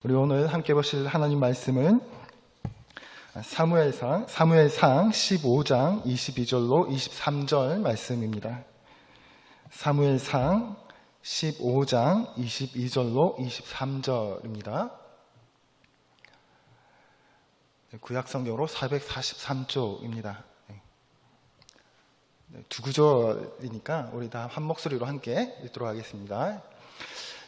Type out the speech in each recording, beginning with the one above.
우리 오늘 함께 보실 하나님 말씀은 사무엘상 15장 22절로 23절 말씀입니다. 사무엘상 15장 22절로 23절입니다. 구약성경으로 443쪽입니다. 두 구절이니까 우리 다 한 목소리로 함께 읽도록 하겠습니다.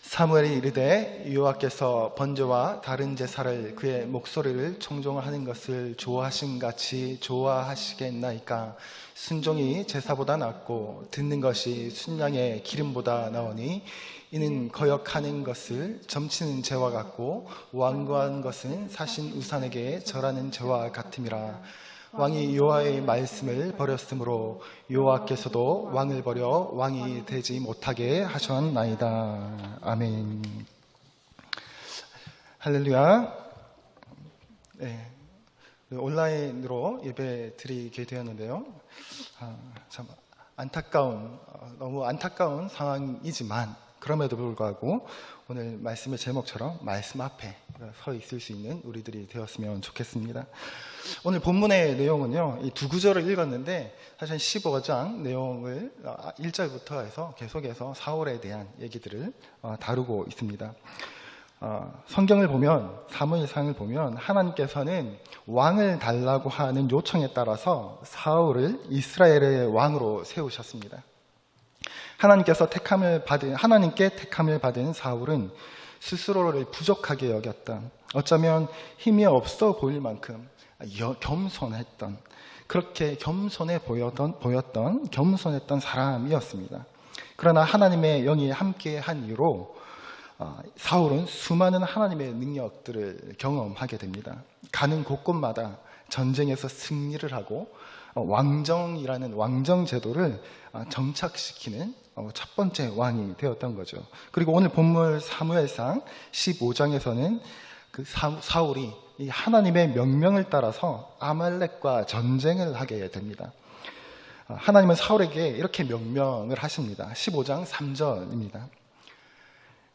사무엘이 이르되 여호와께서 번제와 다른 제사를 그의 목소리를 청종하는 것을 좋아하신 같이 좋아하시겠나이까. 순종이 제사보다 낫고 듣는 것이 순양의 기름보다 나으니 이는 거역하는 것을 점치는 죄와 같고 완고한 것은 사신 우산에게 절하는 죄와 같음이라. 왕이 여호와의 말씀을 버렸으므로 여호와께서도 왕을 버려 왕이 되지 못하게 하셨나이다. 아멘. 할렐루야. 네, 온라인으로 예배 드리게 되었는데요. 참 너무 안타까운 상황이지만 그럼에도 불구하고 오늘 말씀의 제목처럼 말씀 앞에 서 있을 수 있는 우리들이 되었으면 좋겠습니다. 오늘 본문의 내용은요, 이 두 구절을 읽었는데 사실 15장 내용을 1절부터 해서 계속해서 사울에 대한 얘기들을 다루고 있습니다. 성경을 보면, 사무엘상을 보면 하나님께서는 왕을 달라고 하는 요청에 따라서 사울을 이스라엘의 왕으로 세우셨습니다. 하나님께 택함을 받은 사울은 스스로를 부족하게 여겼던, 어쩌면 힘이 없어 보일 만큼 겸손했던, 그렇게 겸손해 보였던 겸손했던 사람이었습니다. 그러나 하나님의 영이 함께한 이유로 사울은 수많은 하나님의 능력들을 경험하게 됩니다. 가는 곳곳마다 전쟁에서 승리를 하고 왕정이라는 왕정 제도를 정착시키는 첫 번째 왕이 되었던 거죠. 그리고 오늘 본문 사무엘상 15장에서는 그 사울이 이 하나님의 명령을 따라서 아말렉과 전쟁을 하게 됩니다. 하나님은 사울에게 이렇게 명령을 하십니다. 15장 3절입니다.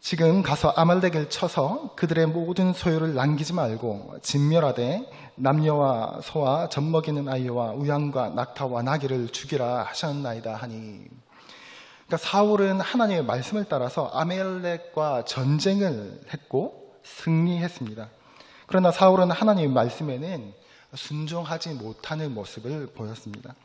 지금 가서 아말렉을 쳐서 그들의 모든 소유를 남기지 말고 진멸하되 남녀와 소와 젖먹이는 아이와 우양과 낙타와 나귀를 죽이라 하셨나이다 하니. 그러니까 사울은 하나님의 말씀을 따라서 아말렉과 전쟁을 했고 승리했습니다. 그러나 사울은 하나님의 말씀에는 순종하지 못하는 모습을 보였습니다.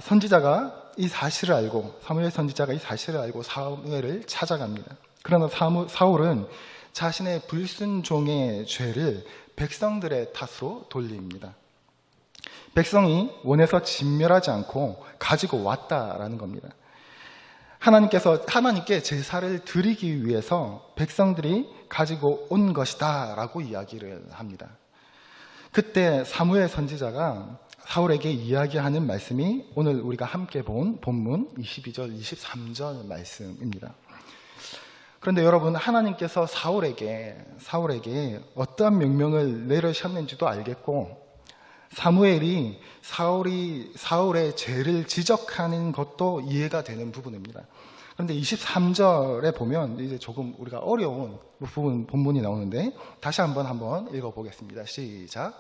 선지자가 이 사실을 알고, 사무엘 선지자가 이 사실을 알고 사무엘을 찾아갑니다. 그러나 사울은 자신의 불순종의 죄를 백성들의 탓으로 돌립니다. 백성이 원해서 진멸하지 않고 가지고 왔다라는 겁니다. 하나님께 제사를 드리기 위해서 백성들이 가지고 온 것이다 라고 이야기를 합니다. 그때 사무엘 선지자가 사울에게 이야기하는 말씀이 오늘 우리가 함께 본 본문 22절, 23절 말씀입니다. 그런데 여러분, 하나님께서 사울에게 어떠한 명령을 내리셨는지도 알겠고, 사무엘이 사울의 죄를 지적하는 것도 이해가 되는 부분입니다. 그런데 23절에 보면 이제 조금 우리가 어려운 본문이 나오는데 다시 한번 읽어보겠습니다. 시작.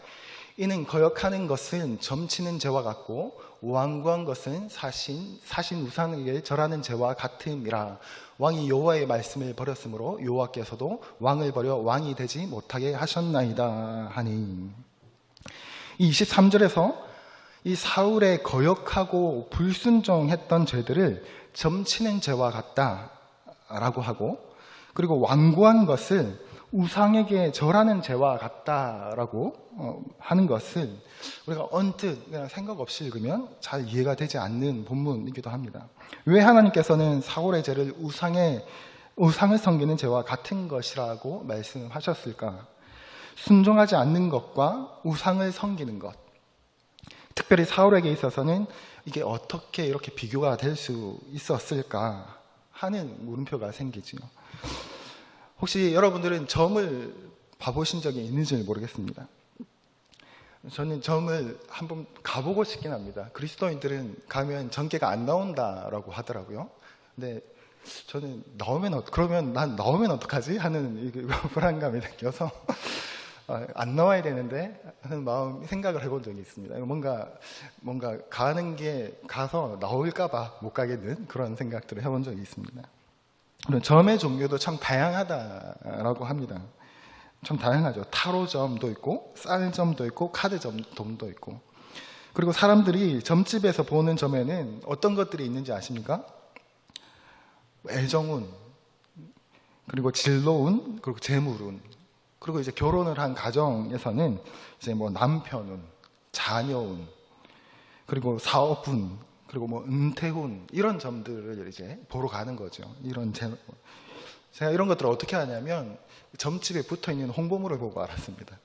이는 거역하는 것은 점치는 죄와 같고 완고한 것은 사신 우상에게 절하는 죄와 같음이라. 왕이 여호와의 말씀을 버렸으므로 여호와께서도 왕을 버려 왕이 되지 못하게 하셨나이다 하니. 이 23절에서 이 사울의 거역하고 불순종했던 죄들을 점치는 죄와 같다라고 하고, 그리고 완고한 것을 우상에게 절하는 죄와 같다라고 하는 것을 우리가 언뜻 그냥 생각 없이 읽으면 잘 이해가 되지 않는 본문이기도 합니다. 왜 하나님께서는 사울의 죄를 우상을 섬기는 죄와 같은 것이라고 말씀하셨을까? 순종하지 않는 것과 우상을 섬기는 것, 특별히 사울에게 있어서는 이게 어떻게 이렇게 비교가 될 수 있었을까 하는 물음표가 생기죠. 혹시 여러분들은 점을 봐보신 적이 있는지 모르겠습니다. 저는 점을 한번 가보고 싶긴 합니다. 그리스도인들은 가면 전개가 안 나온다라고 하더라고요. 근데 저는 그러면 난 나오면 어떡하지? 하는 이 불안감이 느껴서 안 나와야 되는데 하는 생각을 해본 적이 있습니다. 뭔가 가서 나올까봐 못 가겠는 그런 생각들을 해본 적이 있습니다. 점의 종류도 참 다양하다라고 합니다. 참 다양하죠. 타로점도 있고 쌀점도 있고 카드점도 있고, 그리고 사람들이 점집에서 보는 점에는 어떤 것들이 있는지 아십니까? 애정운, 그리고 진로운, 그리고 재물운, 그리고 이제 결혼을 한 가정에서는 이제 뭐 남편운, 자녀운, 그리고 사업운, 그리고 뭐 은퇴운, 이런 점들을 이제 보러 가는 거죠. 제가 이런 것들을 어떻게 하냐면 점집에 붙어 있는 홍보물을 보고 알았습니다.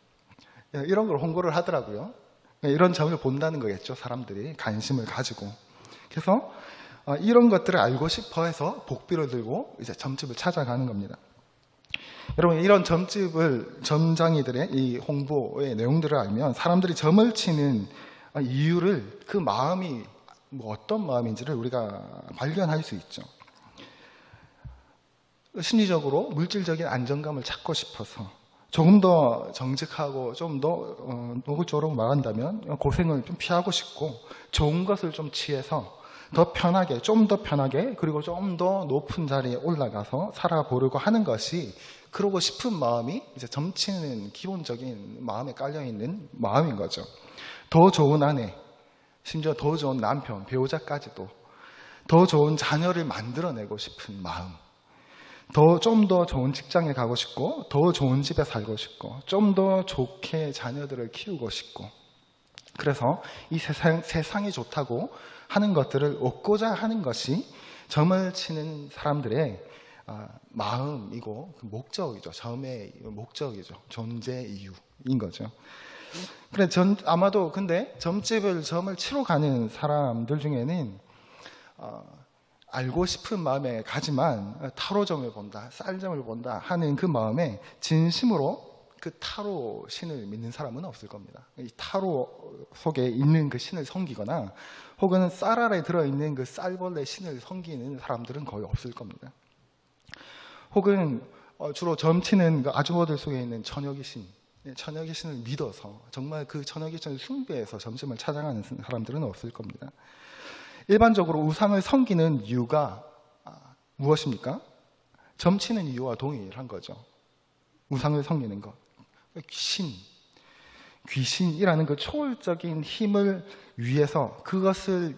이런 걸 홍보를 하더라고요. 이런 점을 본다는 거겠죠. 사람들이 관심을 가지고. 그래서 이런 것들을 알고 싶어 해서 복비를 들고 이제 점집을 찾아가는 겁니다. 여러분, 이런 점장이들의 이 홍보의 내용들을 알면 사람들이 점을 치는 이유를, 그 마음이 뭐 어떤 마음인지를 우리가 발견할 수 있죠. 심리적으로 물질적인 안정감을 찾고 싶어서, 조금 더 정직하고 좀 더 노골적으로 말한다면 고생을 좀 피하고 싶고, 좋은 것을 좀 취해서 더 편하게, 좀 더 편하게, 그리고 좀 더 높은 자리에 올라가서 살아보려고 하는 것이, 그러고 싶은 마음이 이제 점치는 기본적인 마음에 깔려있는 마음인 거죠. 더 좋은 아내, 심지어 더 좋은 남편, 배우자까지도, 더 좋은 자녀를 만들어내고 싶은 마음, 좀 더 좋은 직장에 가고 싶고, 더 좋은 집에 살고 싶고, 좀 더 좋게 자녀들을 키우고 싶고, 그래서 이 세상이 좋다고 하는 것들을 얻고자 하는 것이 점을 치는 사람들의 마음이고 목적이죠. 점의 목적이죠. 존재 이유인 거죠. 그래, 아마도 근데 점을 치러 가는 사람들 중에는 알고 싶은 마음에 가지만 타로점을 본다, 쌀점을 본다 하는 그 마음에 진심으로 그 타로 신을 믿는 사람은 없을 겁니다. 이 타로 속에 있는 그 신을 섬기거나 혹은 쌀 알에 들어있는 그 쌀벌레 신을 섬기는 사람들은 거의 없을 겁니다. 혹은 주로 점치는 그 아주버들 속에 있는 처녀귀신, 처녀귀신을 믿어서 정말 그 처녀귀신을 숭배해서 점심을 찾아가는 사람들은 없을 겁니다. 일반적으로 우상을 섬기는 이유가 무엇입니까? 점치는 이유와 동일한 거죠. 우상을 섬기는 것. 귀신이라는 그 초월적인 힘을 위해서 그것을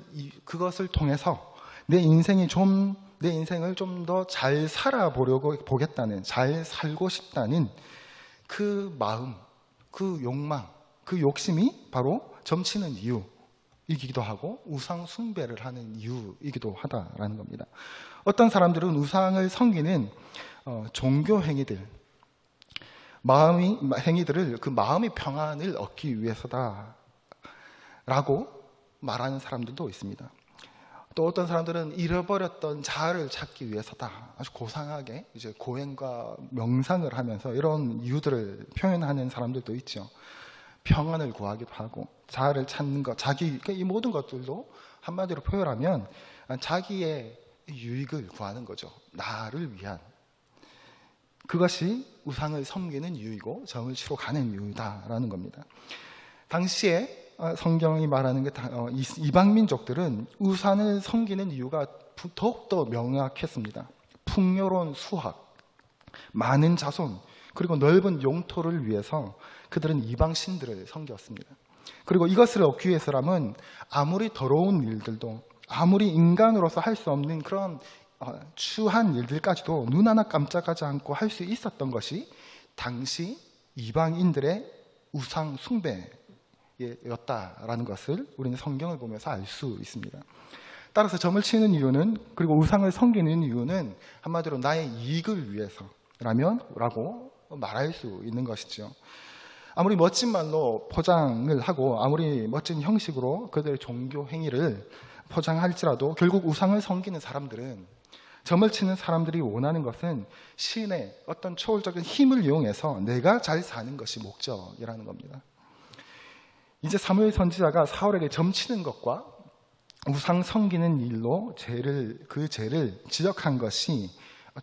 통해서 내 인생을 좀 더 잘 보겠다는, 잘 살고 싶다는 그 마음, 그 욕망, 그 욕심이 바로 점치는 이유이기도 하고 우상 숭배를 하는 이유이기도 하다라는 겁니다. 어떤 사람들은 우상을 섬기는 종교 행위들을 그 마음의 평안을 얻기 위해서다라고 말하는 사람들도 있습니다. 또 어떤 사람들은 잃어버렸던 자아를 찾기 위해서다. 아주 고상하게 이제 고행과 명상을 하면서 이런 이유들을 표현하는 사람들도 있죠. 평안을 구하기도 하고 자아를 찾는 것, 그러니까 이 모든 것들도 한마디로 표현하면 자기의 유익을 구하는 거죠. 나를 위한. 그것이 우상을 섬기는 이유이고 점을 치러 가는 이유다라는 겁니다. 당시에 성경이 말하는 이방 민족들은 우상을 섬기는 이유가 더욱더 명확했습니다. 풍요로운 수확, 많은 자손, 그리고 넓은 영토를 위해서 그들은 이방 신들을 섬겼습니다. 그리고 이것을 얻기 위해서라면 아무리 더러운 일들도, 아무리 인간으로서 할 수 없는 그런 추한 일들까지도 눈 하나 깜짝하지 않고 할 수 있었던 것이 당시 이방인들의 우상 숭배였다라는 것을 우리는 성경을 보면서 알 수 있습니다. 따라서 점을 치는 이유는, 그리고 우상을 섬기는 이유는 한마디로 나의 이익을 위해서라고 말할 수 있는 것이죠. 아무리 멋진 말로 포장을 하고 아무리 멋진 형식으로 그들의 종교 행위를 포장할지라도 결국 우상을 섬기는 사람들은, 점을 치는 사람들이 원하는 것은 신의 어떤 초월적인 힘을 이용해서 내가 잘 사는 것이 목적이라는 겁니다. 이제 사무엘 선지자가 사울에게 점치는 것과 우상 섬기는 일로 그 죄를 지적한 것이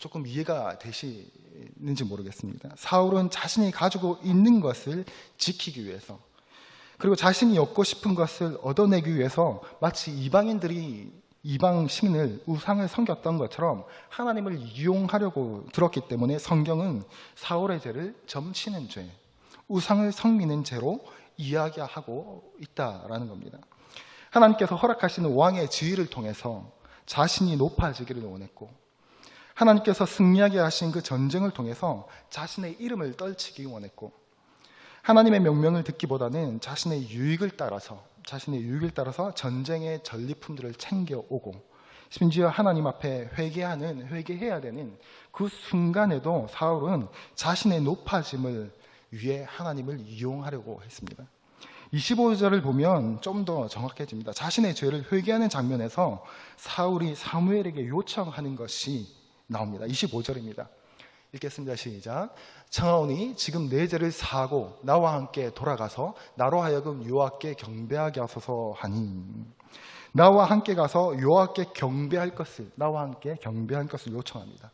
조금 이해가 되시는지 모르겠습니다. 사울은 자신이 가지고 있는 것을 지키기 위해서, 그리고 자신이 얻고 싶은 것을 얻어내기 위해서 마치 이방 신을, 우상을 섬겼던 것처럼 하나님을 이용하려고 들었기 때문에 성경은 사울의 죄를 점치는 죄, 우상을 섬기는 죄로 이야기하고 있다라는 겁니다. 하나님께서 허락하시는 왕의 지위를 통해서 자신이 높아지기를 원했고, 하나님께서 승리하게 하신 그 전쟁을 통해서 자신의 이름을 떨치기 원했고, 하나님의 명령을 듣기보다는 자신의 유익을 따라서 전쟁의 전리품들을 챙겨오고, 심지어 하나님 앞에 회개해야 되는 그 순간에도 사울은 자신의 높아짐을 위해 하나님을 이용하려고 했습니다. 25절을 보면 좀 더 정확해집니다. 자신의 죄를 회개하는 장면에서 사울이 사무엘에게 요청하는 것이 나옵니다. 25절입니다. 읽겠습니다. 시작. 청하오니 지금 내 죄를 사하고 나와 함께 돌아가서 나로 하여금 여호와께 경배하게 하소서 하니, 나와 함께 가서 여호와께 경배할 것을 요청합니다.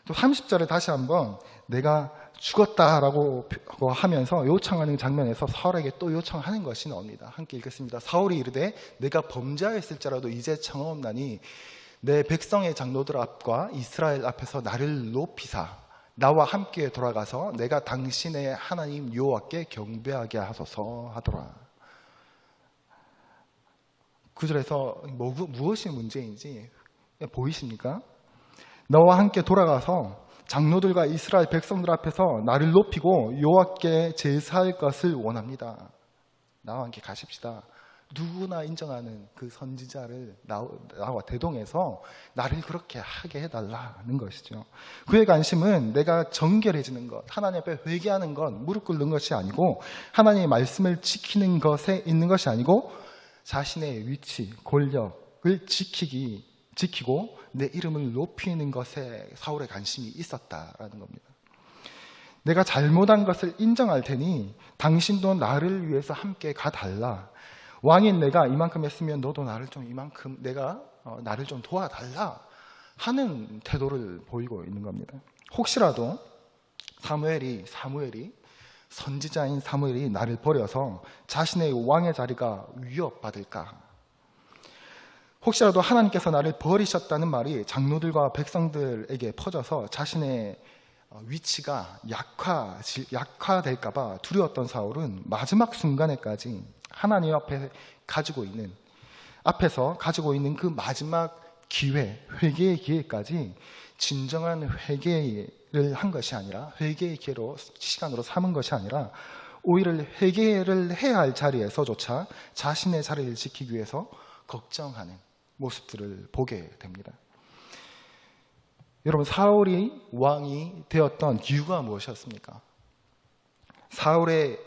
또 30절에 다시 한번 내가 죽었다라고 하면서 요청하는 장면에서 사울에게 또 요청하는 것이 나옵니다. 함께 읽겠습니다. 사울이 이르되 내가 범죄하였을지라도 이제 청하옵나니 내 백성의 장로들 앞과 이스라엘 앞에서 나를 높이사 나와 함께 돌아가서 내가 당신의 하나님 여호와께 경배하게 하소서 하더라. 구절에서 무엇이 문제인지 보이십니까? 너와 함께 돌아가서 장로들과 이스라엘 백성들 앞에서 나를 높이고 여호와께 제사할 것을 원합니다. 나와 함께 가십시다. 누구나 인정하는 그 선지자를 나와 대동해서 나를 그렇게 하게 해달라는 것이죠. 그의 관심은 내가 정결해지는 것, 하나님 앞에 회개하는 것, 무릎 꿇는 것이 아니고, 하나님의 말씀을 지키는 것에 있는 것이 아니고, 자신의 위치, 권력을 지키고 내 이름을 높이는 것에 사울의 관심이 있었다라는 겁니다. 내가 잘못한 것을 인정할 테니 당신도 나를 위해서 함께 가달라. 왕인 내가 이만큼 했으면 너도 나를 좀 도와달라 하는 태도를 보이고 있는 겁니다. 혹시라도 사무엘이 선지자인 사무엘이 나를 버려서 자신의 왕의 자리가 위협받을까? 혹시라도 하나님께서 나를 버리셨다는 말이 장로들과 백성들에게 퍼져서 자신의 위치가 약화될까 봐 두려웠던 사울은 마지막 순간에까지 하나님 앞에서 가지고 있는 그 마지막 기회, 회개의 기회까지 진정한 회개를 한 것이 아니라, 회개의 시간으로 삼은 것이 아니라, 오히려 회개를 해야 할 자리에서조차 자신의 자리를 지키기 위해서 걱정하는 모습들을 보게 됩니다. 여러분, 사울이 왕이 되었던 이유가 무엇이었습니까? 사울의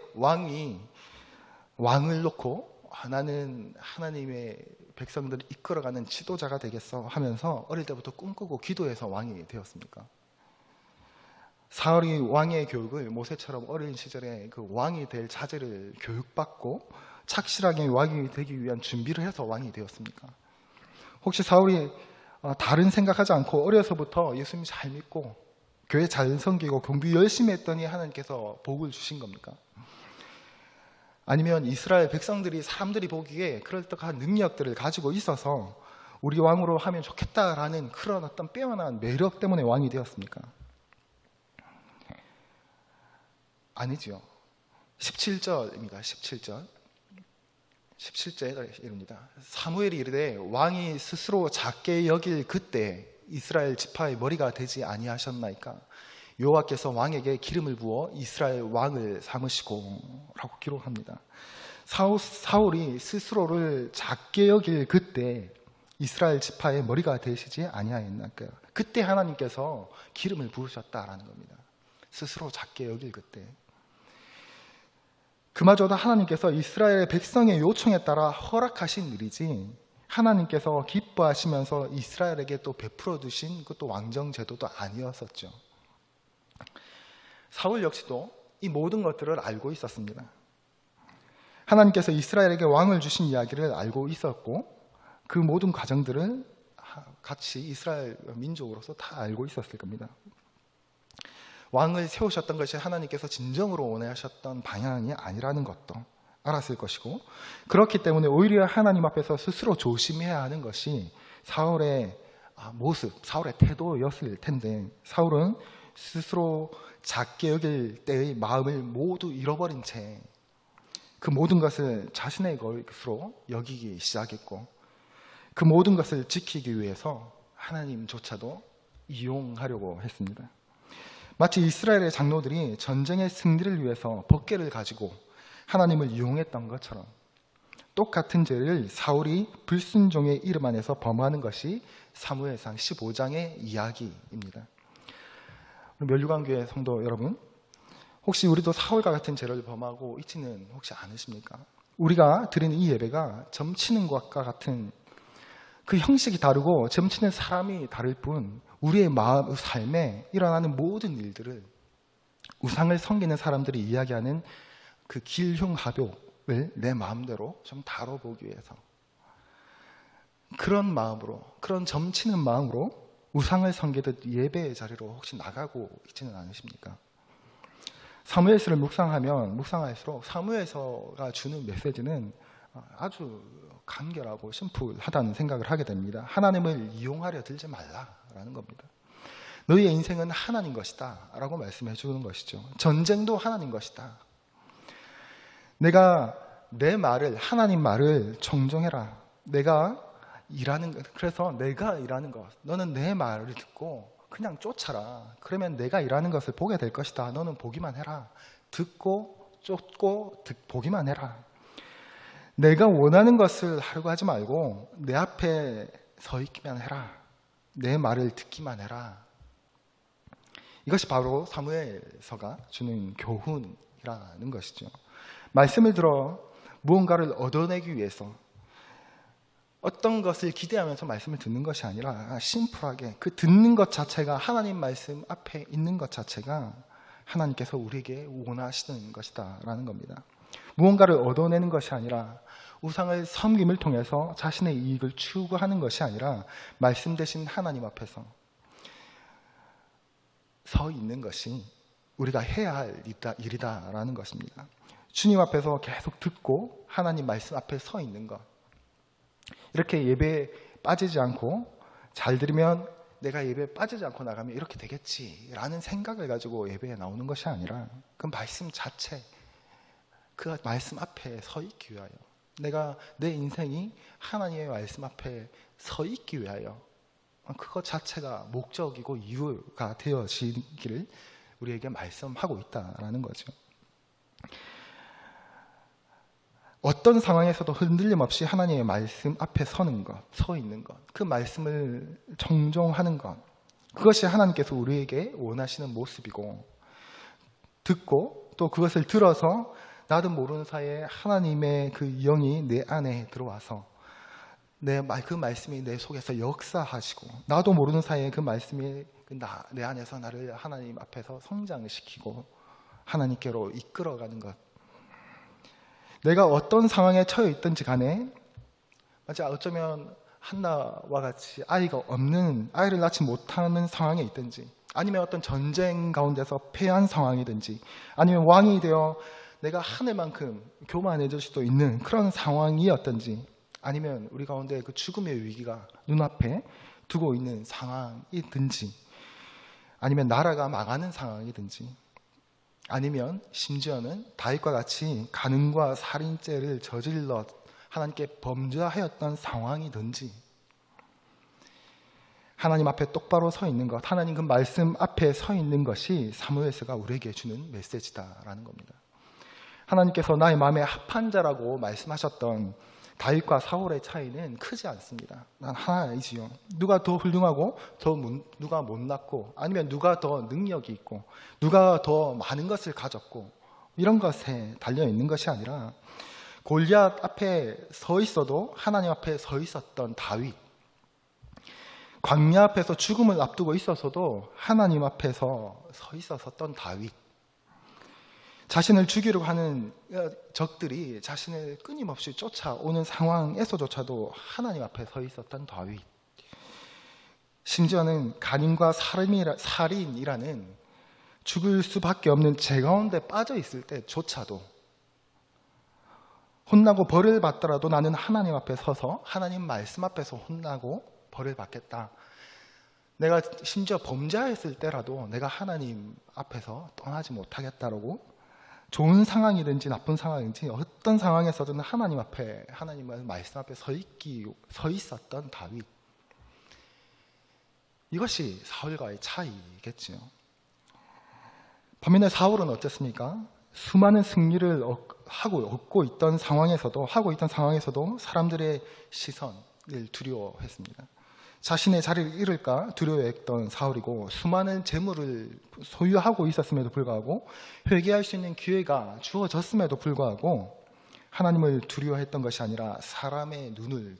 왕을 놓고 나는 하나님의 백성들을 이끌어가는 지도자가 되겠어 하면서 어릴 때부터 꿈꾸고 기도해서 왕이 되었습니까? 사울이 왕의 교육을 모세처럼 어린 시절에 그 왕이 될 자질을 교육받고 착실하게 왕이 되기 위한 준비를 해서 왕이 되었습니까? 혹시 사울이 다른 생각하지 않고 어려서부터 예수님 잘 믿고 교회 잘 섬기고 경비 열심히 했더니 하나님께서 복을 주신 겁니까? 아니면 이스라엘 백성들이 사람들이 보기에 그럴듯한 능력들을 가지고 있어서 우리 왕으로 하면 좋겠다라는 그런 어떤 빼어난 매력 때문에 왕이 되었습니까? 아니지요. 17절입니다. 17절입니다. 사무엘이 이르되 왕이 스스로 작게 여길 그때 이스라엘 지파의 머리가 되지 아니하셨나이까? 여호와께서 왕에게 기름을 부어 이스라엘 왕을 삼으시고 라고 기록합니다. 사울이 스스로를 작게 여길 그때 이스라엘 지파의 머리가 되시지 아니하였나이까? 그때 하나님께서 기름을 부으셨다라는 겁니다. 스스로 작게 여길 그때. 그마저도 하나님께서 이스라엘 백성의 요청에 따라 허락하신 일이지, 하나님께서 기뻐하시면서 이스라엘에게 또 베풀어 두신 그것도 왕정 제도도 아니었었죠. 사울 역시도 이 모든 것들을 알고 있었습니다. 하나님께서 이스라엘에게 왕을 주신 이야기를 알고 있었고 그 모든 과정들을 같이 이스라엘 민족으로서 다 알고 있었을 겁니다. 왕을 세우셨던 것이 하나님께서 진정으로 원하셨던 방향이 아니라는 것도 알았을 것이고, 그렇기 때문에 오히려 하나님 앞에서 스스로 조심해야 하는 것이 사울의 모습, 사울의 태도였을 텐데, 사울은 스스로 작게 여길 때의 마음을 모두 잃어버린 채 그 모든 것을 자신의 것으로 여기기 시작했고, 그 모든 것을 지키기 위해서 하나님조차도 이용하려고 했습니다. 마치 이스라엘의 장로들이 전쟁의 승리를 위해서 법궤를 가지고 하나님을 이용했던 것처럼 똑같은 죄를 사울이 불순종의 이름 안에서 범하는 것이 사무엘상 15장의 이야기입니다. 멸류관교회 성도 여러분, 혹시 우리도 사울과 같은 죄를 범하고 있지는 혹시 않으십니까? 우리가 드리는 이 예배가 점치는 것과 같은 그 형식이 다르고 점치는 사람이 다를 뿐, 우리의 마음, 삶에 일어나는 모든 일들을 우상을 섬기는 사람들이 이야기하는 그 길흉하복을 내 마음대로 좀 다뤄보기 위해서, 그런 마음으로, 그런 점치는 마음으로 우상을 섬기듯 예배의 자리로 혹시 나가고 있지는 않으십니까? 사무엘서를 묵상하면 묵상할수록 사무엘서가 주는 메시지는 아주 간결하고 심플하다는 생각을 하게 됩니다. 하나님을 이용하려 들지 말라라는 겁니다. 너희의 인생은 하나님 것이다 라고 말씀해 주는 것이죠. 전쟁도 하나님 것이다. 내가 내 말을, 하나님 말을 청종해라. 그래서 내가 일하는 것, 너는 내 말을 듣고 그냥 쫓아라. 그러면 내가 일하는 것을 보게 될 것이다. 너는 보기만 해라. 듣고 쫓고 보기만 해라. 내가 원하는 것을 하려고 하지 말고 내 앞에 서 있기만 해라. 내 말을 듣기만 해라. 이것이 바로 사무엘서가 주는 교훈이라는 것이죠. 말씀을 들어 무언가를 얻어내기 위해서 어떤 것을 기대하면서 말씀을 듣는 것이 아니라 심플하게 그 듣는 것 자체가, 하나님 말씀 앞에 있는 것 자체가 하나님께서 우리에게 원하시는 것이다 라는 겁니다. 무언가를 얻어내는 것이 아니라, 우상을 섬김을 통해서 자신의 이익을 추구하는 것이 아니라 말씀 대신 하나님 앞에서 서 있는 것이 우리가 해야 할 일이다라는 것입니다. 주님 앞에서 계속 듣고 하나님 말씀 앞에 서 있는 것, 이렇게 예배에 빠지지 않고 잘 들으면 내가 예배에 빠지지 않고 나가면 이렇게 되겠지라는 생각을 가지고 예배에 나오는 것이 아니라, 그 말씀 자체, 그 말씀 앞에 서 있기 위하여, 내가 내 인생이 하나님의 말씀 앞에 서 있기 위하여, 그것 자체가 목적이고 이유가 되어지기를 우리에게 말씀하고 있다라는 거죠. 어떤 상황에서도 흔들림 없이 하나님의 말씀 앞에 서는 것, 서 있는 것, 그 말씀을 청종하는 것, 그것이 하나님께서 우리에게 원하시는 모습이고, 듣고 또 그것을 들어서 나도 모르는 사이에 하나님의 그 영이 내 안에 들어와서 그 말씀이 내 속에서 역사하시고, 나도 모르는 사이에 그 말씀이 내 안에서 나를 하나님 앞에서 성장시키고 하나님께로 이끌어가는 것. 내가 어떤 상황에 처해 있든지 간에, 어쩌면 한나와 같이 아이가 없는, 아이를 낳지 못하는 상황에 있든지, 아니면 어떤 전쟁 가운데서 패한 상황이든지, 아니면 왕이 되어 내가 하늘만큼 교만해질 수도 있는 그런 상황이었든지, 아니면 우리 가운데 그 죽음의 위기가 눈앞에 두고 있는 상황이든지, 아니면 나라가 망하는 상황이든지, 아니면 심지어는 다윗과 같이 간음과 살인죄를 저질러 하나님께 범죄하였던 상황이든지, 하나님 앞에 똑바로 서 있는 것, 하나님 그 말씀 앞에 서 있는 것이 사무엘서가 우리에게 주는 메시지다라는 겁니다. 하나님께서 나의 마음에 합한 자라고 말씀하셨던 다윗과 사울의 차이는 크지 않습니다. 난 하나이지요. 누가 더 훌륭하고 누가 못났고, 아니면 누가 더 능력이 있고, 누가 더 많은 것을 가졌고, 이런 것에 달려있는 것이 아니라, 골리앗 앞에 서 있어도 하나님 앞에 서 있었던 다윗, 광야 앞에서 죽음을 앞두고 있어서도 하나님 앞에서 서 있었던 다윗, 자신을 죽이려고 하는 적들이 자신을 끊임없이 쫓아오는 상황에서조차도 하나님 앞에 서 있었던 다윗. 심지어는 간인과 살인이라는 죽을 수밖에 없는 죄 가운데 빠져 있을 때조차도 혼나고 벌을 받더라도 나는 하나님 앞에 서서 하나님 말씀 앞에서 혼나고 벌을 받겠다. 내가 심지어 범죄했을 때라도 내가 하나님 앞에서 떠나지 못하겠다라고, 좋은 상황이든지 나쁜 상황이든지 어떤 상황에서든 하나님 앞에, 하나님의 말씀 앞에 서 있었던 다윗. 이것이 사울과의 차이겠지요. 반면에 사울은 어땠습니까? 수많은 승리를 하고 있던 상황에서도 사람들의 시선을 두려워했습니다. 자신의 자리를 잃을까 두려워했던 사울이고, 수많은 재물을 소유하고 있었음에도 불구하고, 회개할 수 있는 기회가 주어졌음에도 불구하고 하나님을 두려워했던 것이 아니라 사람의 눈을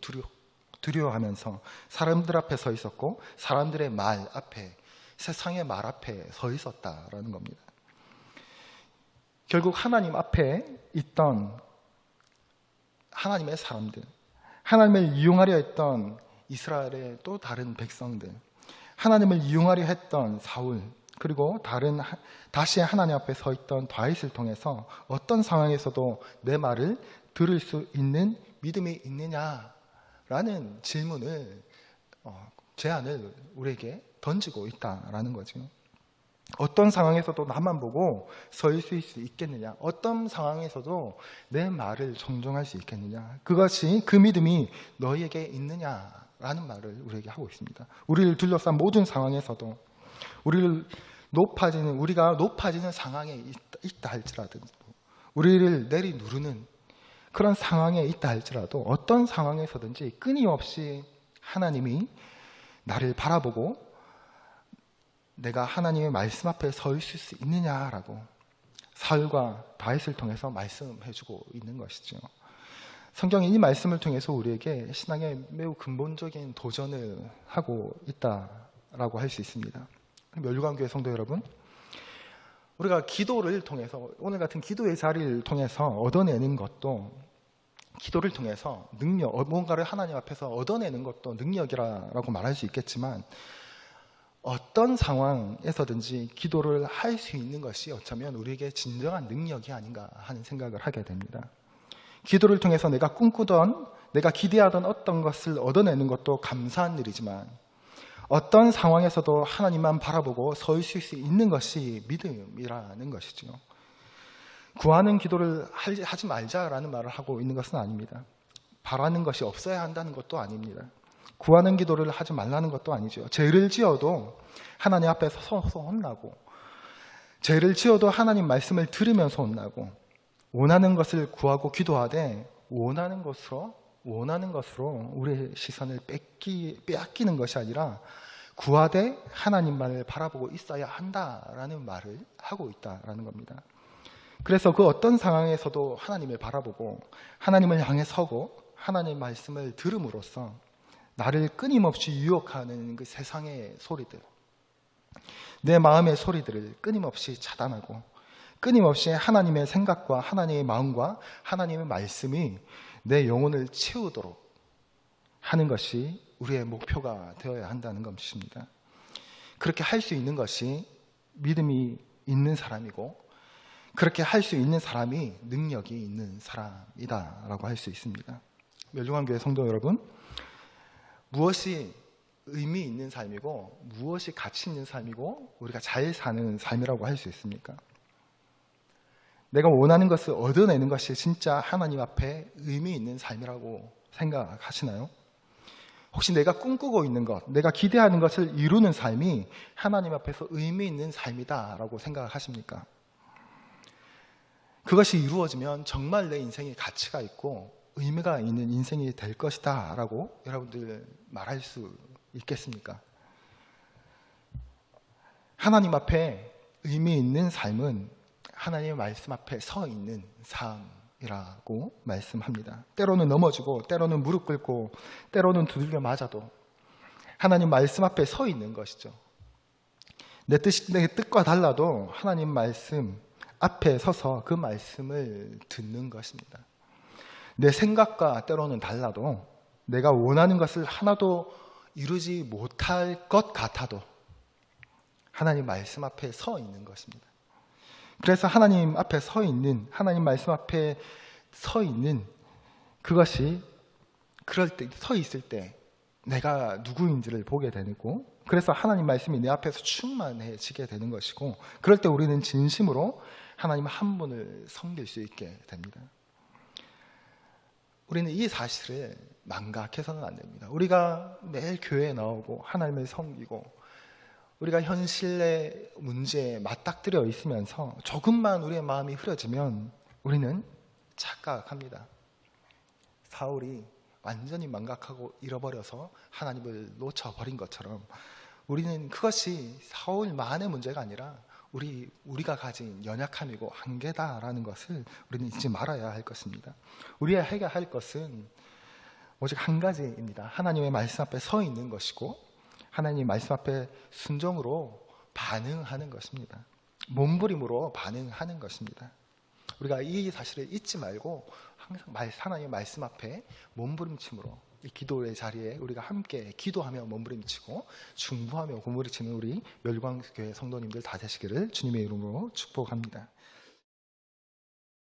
두려워하면서 사람들 앞에 서 있었고, 사람들의 말 앞에, 세상의 말 앞에 서 있었다라는 겁니다. 결국 하나님 앞에 있던 하나님의 사람들, 하나님을 이용하려 했던 이스라엘의 또 다른 백성들, 하나님을 이용하려 했던 사울, 그리고 다시 하나님 앞에 서 있던 다윗을 통해서 어떤 상황에서도 내 말을 들을 수 있는 믿음이 있느냐라는 제안을 우리에게 던지고 있다라는 거죠. 어떤 상황에서도 나만 보고 서 있을 수 있겠느냐? 어떤 상황에서도 내 말을 존중할 수 있겠느냐? 그 믿음이 너희에게 있느냐라는 말을 우리에게 하고 있습니다. 우리를 둘러싼 모든 상황에서도, 우리가 높아지는 상황에 있다 할지라도, 우리를 내리누르는 그런 상황에 있다 할지라도, 어떤 상황에서든지 끊임없이 하나님이 나를 바라보고 내가 하나님의 말씀 앞에 서 있을 수 있느냐라고 사울과 다윗을 통해서 말씀해주고 있는 것이죠. 성경이 이 말씀을 통해서 우리에게 신앙의 매우 근본적인 도전을 하고 있다라고 할 수 있습니다. 멸류관교회 성도 여러분, 우리가 기도를 통해서, 오늘 같은 기도의 자리를 통해서 얻어내는 것도, 기도를 통해서 뭔가를 하나님 앞에서 얻어내는 것도 능력이라고 말할 수 있겠지만, 어떤 상황에서든지 기도를 할 수 있는 것이 어쩌면 우리에게 진정한 능력이 아닌가 하는 생각을 하게 됩니다. 기도를 통해서 내가 꿈꾸던, 내가 기대하던 어떤 것을 얻어내는 것도 감사한 일이지만, 어떤 상황에서도 하나님만 바라보고 서 있을 수 있는 것이 믿음이라는 것이죠. 구하는 기도를 하지 말자라는 말을 하고 있는 것은 아닙니다. 바라는 것이 없어야 한다는 것도 아닙니다. 구하는 기도를 하지 말라는 것도 아니죠. 죄를 지어도 하나님 앞에서 서서 혼나고, 죄를 지어도 하나님 말씀을 들으면서 혼나고, 원하는 것을 구하고 기도하되 원하는 것으로 우리의 시선을 빼앗기는 것이 아니라 구하되 하나님만을 바라보고 있어야 한다라는 말을 하고 있다라는 겁니다. 그래서 그 어떤 상황에서도 하나님을 바라보고 하나님을 향해 서고 하나님의 말씀을 들음으로써 나를 끊임없이 유혹하는 그 세상의 소리들, 내 마음의 소리들을 끊임없이 차단하고, 끊임없이 하나님의 생각과 하나님의 마음과 하나님의 말씀이 내 영혼을 채우도록 하는 것이 우리의 목표가 되어야 한다는 것입니다. 그렇게 할 수 있는 것이 믿음이 있는 사람이고, 그렇게 할 수 있는 사람이 능력이 있는 사람이다라고 할 수 있습니다. 멸류관교회 성도 여러분, 무엇이 의미 있는 삶이고 무엇이 가치 있는 삶이고 우리가 잘 사는 삶이라고 할 수 있습니까? 내가 원하는 것을 얻어내는 것이 진짜 하나님 앞에 의미 있는 삶이라고 생각하시나요? 혹시 내가 꿈꾸고 있는 것, 내가 기대하는 것을 이루는 삶이 하나님 앞에서 의미 있는 삶이다라고 생각하십니까? 그것이 이루어지면 정말 내 인생에 가치가 있고 의미가 있는 인생이 될 것이다 라고 여러분들 말할 수 있겠습니까? 하나님 앞에 의미 있는 삶은 하나님의 말씀 앞에 서 있는 삶이라고 말씀합니다. 때로는 넘어지고, 때로는 무릎 꿇고, 때로는 두들겨 맞아도 하나님 말씀 앞에 서 있는 것이죠. 내 뜻과 달라도 하나님 말씀 앞에 서서 그 말씀을 듣는 것입니다. 내 생각과 때로는 달라도 내가 원하는 것을 하나도 이루지 못할 것 같아도 하나님 말씀 앞에 서 있는 것입니다. 그래서 하나님 앞에 서 있는, 하나님 말씀 앞에 서 있는 그것이 그럴 때, 서 있을 때 내가 누구인지를 보게 되고, 그래서 하나님 말씀이 내 앞에서 충만해지게 되는 것이고, 그럴 때 우리는 진심으로 하나님 한 분을 섬길 수 있게 됩니다. 우리는 이 사실을 망각해서는 안 됩니다. 우리가 매일 교회에 나오고 하나님을 섬기고 우리가 현실의 문제에 맞닥뜨려 있으면서 조금만 우리의 마음이 흐려지면 우리는 착각합니다. 사울이 완전히 망각하고 잃어버려서 하나님을 놓쳐버린 것처럼 우리는 그것이 사울만의 문제가 아니라 우리가 가진 연약함이고 한계다라는 것을 우리는 잊지 말아야 할 것입니다. 우리가 해야 할 것은 오직 한 가지입니다. 하나님의 말씀 앞에 서 있는 것이고 하나님의 말씀 앞에 순종으로 반응하는 것입니다. 몸부림으로 반응하는 것입니다. 우리가 이 사실을 잊지 말고 항상 하나님의 말씀 앞에 몸부림침으로 이 기도의 자리에 우리가 함께 기도하며 몸부림치고 중보하며 몸부림치는 우리 멸광교회 성도님들 다 되시기를 주님의 이름으로 축복합니다.